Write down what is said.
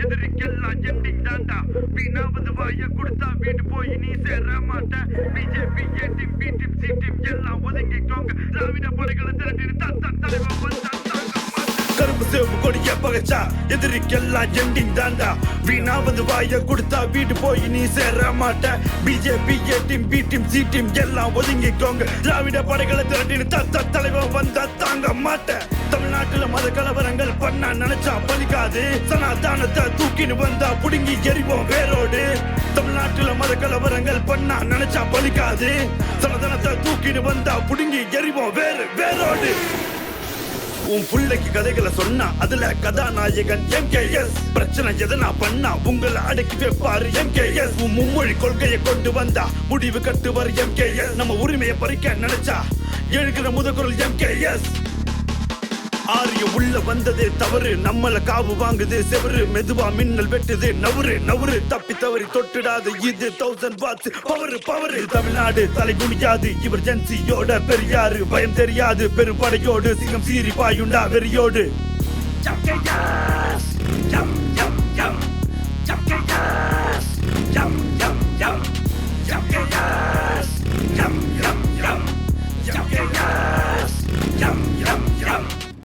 எதிரிக்கெல்லாம் ending தாண்டா வீணாவது வாய கொடுத்தா வீடு போய் நீ சேர மாட்ட BJP A team B team C team எல்லாம் ஒதுங்கிக்கோங்க திராவிட படைகளை திரட்டின்னு தான் தலைவன் வந்தாங்க கருப்பு சேவு கொடிய பகச்சா எதிரிக்கெல்லாம் எண்டிங் தாண்டா வீணாவது வாய கொடுத்தா வீடு போய் நீ சேர மாட்ட BJP A team B team C team எல்லாம் ஒதுங்கிக்கோங்க திராவிட படைகளை திரட்டின்னு தான் தலைவன் வந்தா தாங்க மாட்டேன் தமிழ்நாட்டுல மத கலவரங்கள் பண்ண நினைச்சா பலிக்காது சனாதானத்தை தூக்கின்னு வந்தா புடுங்கி எரிவோம் வேரோடு தமிழ்நாட்டுல மத கலவரங்கள் பண்ண நினைச்சா பலிக்காது சனாதானத்தை தூக்கின்னு வந்தா புடுங்கி எரிவோம் வேரோடு உன் பிள்ளைக்கு கதைகளை சொன்னா அதுல கதாநாயகன் MKS பிரச்சனை எதனா பண்ணா உங்களை அடக்கி வைப்பாரு MKS உன் மும்மொழி கொள்கையை கொண்டு வந்தா முடிவு கட்டுவார் MKS நம்ம உரிமையை பறிக்க நினைச்சா எழுகிற முதற்குரல் MKS ஆரிய உள்ள வந்ததே தவறு நம்மள காவு வாங்குது செவரு மெதுவா மின்னல் வெட்டுது நவுறு தப்பி தவறி தொட்டுடாது இது 1000 வாட்ஸ் பவர் தமிழ்நாடு தலை குனியாது இவர் ஜென்சியோட பெரியாரு பயம் தெரியாது பெரும்படையோடு சிங்கம் சீறி பாயுண்டா வெறியோடு